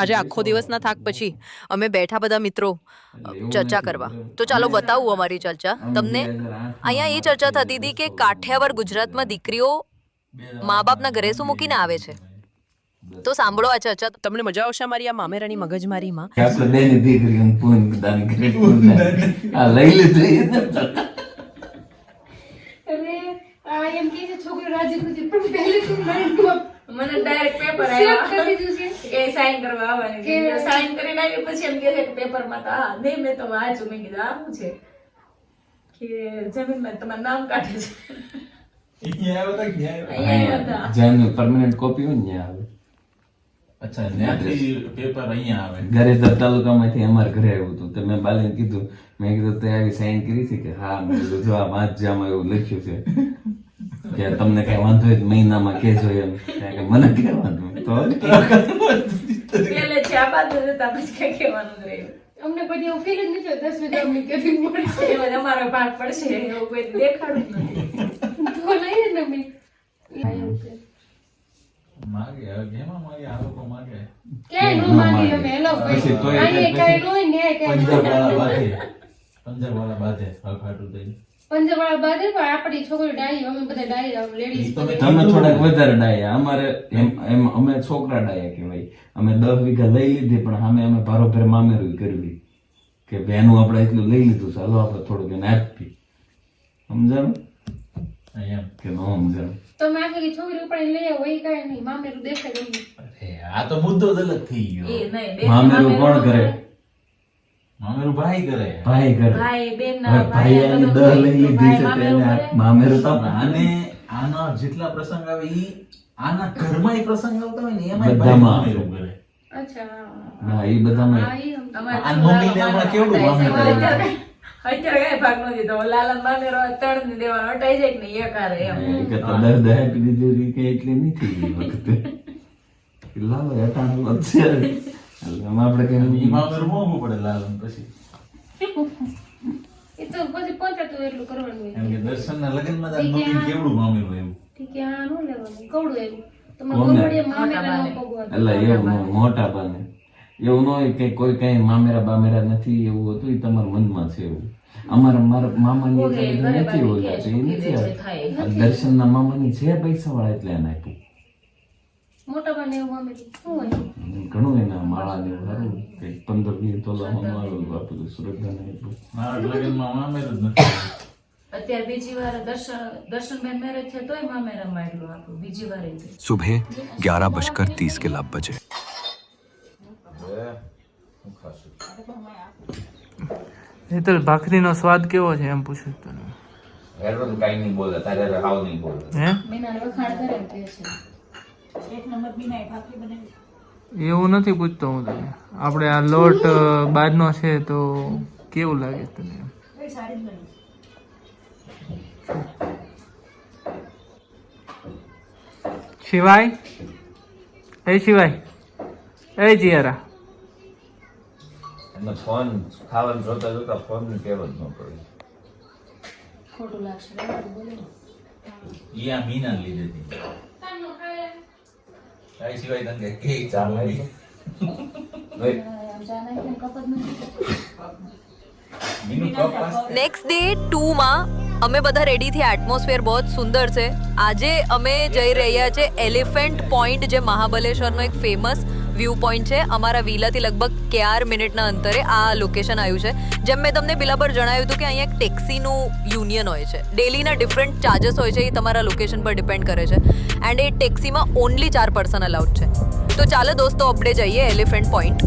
આજે આખો દિવસના થાક પછી અમે બેઠા બધા મિત્રો ચર્ચા કરવા. તો ચાલો બતાવું અમારી ચર્ચા તમને. અહીંયા એ ચર્ચા થતી હતી કે કાઠિયાવાડ ગુજરાતમાં દીકરીઓ મા બાપના ઘરે શું મૂકીને આવે છે. તો સાંભળો આ ચર્ચા, તમને મજા આવશે અમારી આ મામેરાની મગજમારીમાં. આપણે બેની દીકરી પૂન દાન કરી પૂન આ લઈ લીધું. અરે આ એમ કે છે છોકરી રાજી ખુશી પણ પહેલે તું માઇન્ડમાં મને ડાયરેક્ટ પેપર સેવ કરી દીધું છે કે સાઈન કરવા આવવાની કે સાઈન કરીને આવી પછી એમ કહે છે કે પેપરમાં તો હા નહીં મેં તો વાંચ્યું. મેં કીધું આ શું છે કે જમીનમાં તમારું નામ કાઢે છે. અહીંયા હતા. જેનું પરમેનન્ટ કોપી હોય ને આવે. અચ્છા ત્યાંથી પેપર અહીંયા આવે. ઘરે તો તાલુકામાંથી અમારા ઘરે આવ્યું હતું તો મેં બાલીને કીધું, મેં કીધું તે આવી સાઈન કરી છે કે હા. મેં કીધું જો આ વાંચજામાં એવું લખ્યું છે કે તમને કઈ વાંધો હોય તો મહિનામાં કહેજો એમ. કે મને કહેવાનું તો પેલે છે આ બાદ હતા પછી કઈ કહેવાનું જ રહ્યું. અમને કોઈ એવું ફીલ જ નથી થયું 10 મિનિટ અમને કેફી મળશે એમાં અમારો ભાગ પડશે એવું કોઈ દેખાડું જ નથી. તો લઈએ ને અમે માગે હવે કેમાં માગે આ લોકો માગે ક્યાંય નો માંગી અમે હેલો પછી તોય અહીંયા કાંઈ નો હોય ને કાંઈ પંજાબવાળા બાંધે હકાટું થઈને. પંજાબવાળા બાદ પણ આપણી છોકરી ડાઈ અમે બધા ડાઈ લેડીઝ તમે તમે થોડાક વધારે ડાયા. અમારે એમ અમે છોકરા ડાયા કહેવાય. અમે 10 વીઘા લઈ લીધી પણ સામે અમે ભારોભેર મામેરું કરવી કે બેનું આપણે એટલું લઈ લીધું ચાલો આપણે થોડુંક એને આપી. સમજાણું અહીંયા કે ન સમજાણું? તમે આખી છોકરી ઉપાડી લઈ આવો એ કાંઈ નહીં મામેરું દેખાય ગમે. અરે આ તો મુદ્દો જ અલગ થઈ ગયો. એ નહીં બેન મામેરું કોણ કરે? મામેરું ભાઈ કરે. ભાઈ કરે. ભાઈ બેન હવે ભાઈ આની 10 લઈ લીધી છે તો એને મામેરું તો આને આના જેટલા પ્રસંગ આવે ઈ આના ઘરમાં ય પ્રસંગ આવતા હોય ને એમાં બધામાં મામેરું કરે. અચ્છા હા એ બધામાં હા ઈ આ મમ્મીને હમણાં કેવડું મામેરું કરે. અત્યારે કઈ ભાગ નો દીધો. લાલન મામેરો 3 ને દેવાનો અટાઈ જાય કે નહીં એકારે એમ. એ કરતા 10 આપી દીધું એ કઈ એટલી નહીં થઈ ગઈ વખતે. લાવો અટાણું વધશે. આપણે ઈ કઈ મામેરું મોંઘું પડે લાલન પછી. એ તો પછી પહોંચાતું એટલું કરવાનું હોય. એમ કે દર્શનના લગ્નમાં જ આ મમ્મીને કેવડું મામેરું આવ્યું. ઠીક છે આ નો લેવાનું કવડું એવું તમે કોને? ગોળીએ મામેરા નો પગવા એટલે એવું ન હોય, મોટા બાને એવું ન હોય કે કોઈ કઈ મામેરા બામેરા નથી એવું હતું. એ તમારા મનમાં છે એવું. અમારા મારા મામાની ઓકે, એટલે ઘરે નથી બાકી હોય cash એ મૂકી નથી દે છે, આવે. થાય. આ દર્શનના મામાની છે પૈસા વાળા એટલે એને આપ્યું. મોટા બાને એવું મામેરું શું હોય ઘણું એના માળાને એવું સારું કંઈક 15-20 તોલા હોનું આવેલું આપેલું સુરતને એટલું. મારા લગ્નમાં મામેરું જ નથી આવ્યું. અત્યારે બીજી વાર દર્શનબેન મેરેજ છે તોય મામેરામાં એટલું આપણું બીજી વાર એ થયું. सुबह 11:30 बजे હેતલ ભાખરીનો સ્વાદ કેવો છે એમ પૂછ્યું તને. હેડન કાઈ નહીં બોલે તારે હાવ નહીં બોલે. હે મીનાને વખાણ કરે એમ કહે છે. એક નંબર બીનાએ ભાખરી બનાવી. એવું નથી પૂછતો હું તને. આપણે આ લોટ બારનો છે તો કેવું લાગે તને? કઈ સારી જ બની. શિવાય એ શિવાય એ જીયારા એનો ફોન ખાવાનું જોતા જોતા ફોન ની ટેવ જ ન પડી. ખોટું લાગશે બરાબર બોલો. ઈ આ મીનાને લીધે હતી. કાંઈ સિવાય તને કે ચા મળી. આમ ચા નાખીને કપ જ નથી. મીનું કપ પાસ નેક્સ્ટ ડે 2 માં અમે બધા રેડી થયા. એટમોસ્ફિયર બહુ જ સુંદર છે. આજે અમે જઈ રહ્યા છે એલિફન્ટ પોઈન્ટ, જે મહાબલેશ્વરનો એક ફેમસ વ્યૂ પોઈન્ટ છે. અમારા વિલાથી લગભગ 11 મિનિટના અંતરે આ લોકેશન આવ્યું છે. જેમ મેં તમને પેલા પર જણાવ્યું હતું કે અહીંયા એક ટેક્સીનું યુનિયન હોય છે. ડેલીના ડિફરન્ટ ચાર્જસ હોય છે, એ તમારા લોકેશન પર ડિપેન્ડ કરે છે. એન્ડ એ ટેક્સીમાં ઓનલી 4 પર્સન અલાઉડ છે. તો ચાલો દોસ્તો આપણે જઈએ એલિફન્ટ પોઈન્ટ.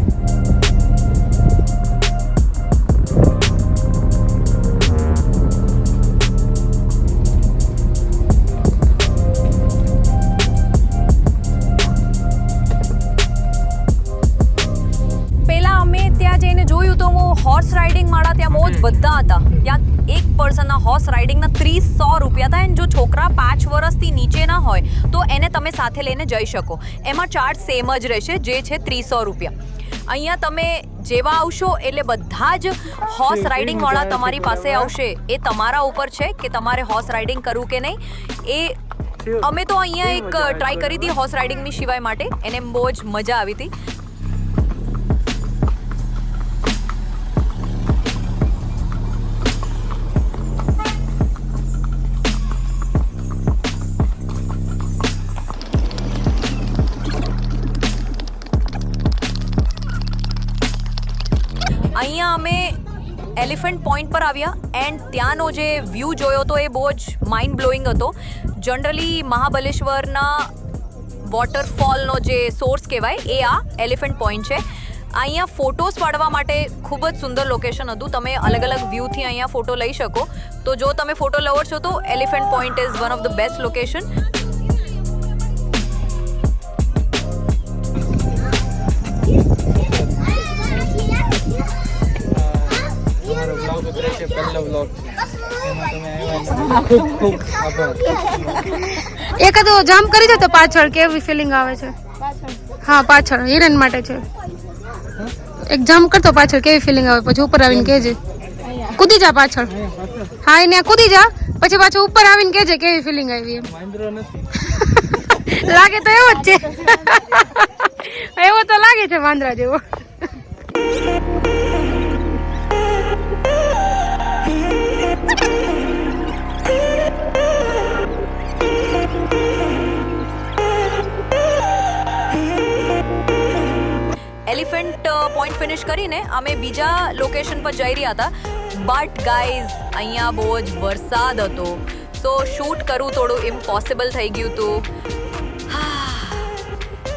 હોર્સ રાઇડિંગ વાળા ત્યાં બહુ જ બધા હતા. ત્યાં એક પર્સનના હોર્સ રાઇડિંગના 300 રૂપિયા હતા. એન્ડ જો છોકરા 5 વર્ષથી નીચેના હોય તો એને તમે સાથે લઈને જઈ શકો. એમાં ચાર્જ સેમ જ રહેશે, જે છે 300 રૂપિયા. અહીંયા તમે જેવા આવશો એટલે બધા જ હોર્સ રાઇડિંગ વાળા તમારી પાસે આવશે. એ તમારા ઉપર છે કે તમારે હોર્સ રાઇડિંગ કરવું કે નહીં. એ અમે તો અહીંયા એક ટ્રાય કરી હતી હોર્સ રાઇડિંગની સિવાય માટે. એને બહુ જ મજા આવી હતી. અહીંયા અમે એલિફન્ટ પોઈન્ટ પર આવ્યા એન્ડ ત્યાંનો જે વ્યૂ જોયો તો એ બહુ જ માઇન્ડ બ્લોઈંગ હતો. જનરલી મહાબલેશ્વરના વોટરફોલનો જે સોર્સ કહેવાય એ આ એલિફન્ટ પોઈન્ટ છે. અહીંયા ફોટોસ પાડવા માટે ખૂબ જ સુંદર લોકેશન હતું. તમે અલગ અલગ વ્યૂથી અહીંયા ફોટો લઈ શકો. તો જો તમે ફોટો લવર છો તો elephant point is one of the best location. તમારો બ્લોગ ઉતરે છે, પહેલો બ્લોગ છે, એમાં તમે આવ્યા ખૂબ ખૂબ આભાર. એકાદો જમ્પ કરી દો તો પાછળ કેવી ફિલિંગ આવે છે. હા પાછળ હિરન માટે છે. એક જમ્પ કરતો પાછળ કેવી ફિલિંગ આવે, પછી ઉપર આવીને કહેજે. કૂદી જા પાછળ. હા એને કૂદી જા, પછી પાછું ઉપર આવીને કહેજે કેવી ફિલિંગ આવી એમ. વાંદરો નથી. લાગે તો એવો જ છે. એવો તો લાગે છે વાંદરા જેવો. એલિફન્ટ પોઈન્ટ ફિનિશ કરીને અમે બીજા લોકેશન પર જઈ રહ્યા હતા. બટ ગાઈઝ અહીંયા બહુ જ વરસાદ હતો, સો શૂટ કરવું થોડું ઇમ્પોસિબલ થઈ ગયું હતું.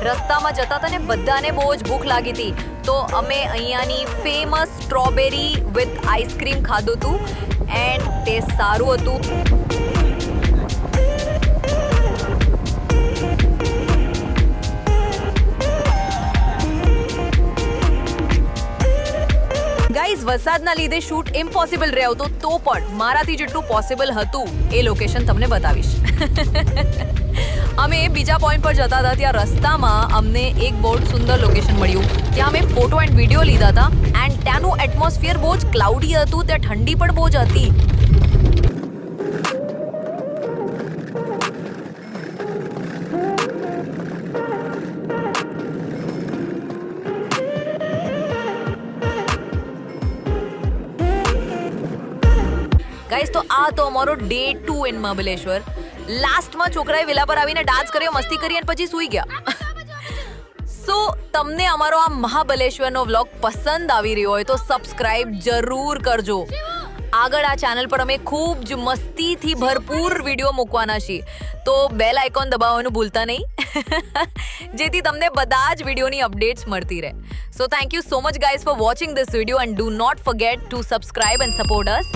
રસ્તામાં જતા હતા ને બધાને બહુ જ ભૂખ લાગી હતી, તો અમે અહીંયાની ફેમસ સ્ટ્રોબેરી વિથ આઈસ્ક્રીમ ખાધું હતું એન્ડ તે સારું હતું. ગાઈઝ વરસાદના લીધે શૂટ ઇમ્પોસિબલ રહ્યો હતો, તો પણ મારાથી જેટલું પોસિબલ હતું એ લોકેશન તમને બતાવીશ. અમે બીજા પોઈન્ટ પર જતા હતા, ત્યાં રસ્તામાં અમને એક બહુ જ સુંદર લોકેશન મળ્યું. ત્યાં અમે ફોટો એન્ડ વિડીયો લીધા હતા એન્ડ ત્યાંનું એટમોસ્ફિયર બહુ જ ક્લાઉડી હતું, ત્યાં ઠંડી પણ બહુ જ હતી. ગાઈઝ તો આ તો અમારો ડે 2 ઇન મહાબલેશ્વર. લાસ્ટમાં છોકરાએ વિલા પર આવીને ડાન્સ કર્યો, મસ્તી કરી અને પછી સૂઈ ગયા. સો તમને અમારો આ મહાબલેશ્વરનો વ્લોગ પસંદ આવી રહ્યો હોય તો સબસ્ક્રાઇબ જરૂર કરજો. આગળ આ ચેનલ પર અમે ખૂબ જ મસ્તીથી ભરપૂર વિડીયો મૂકવાના છીએ, તો બેલ આઇકોન દબાવવાનું ભૂલતા નહીં, જેથી તમને બધા જ વિડીયોની અપડેટ્સ મળતી રહે. So thank you so much guys for watching this video and do not forget to subscribe and support us.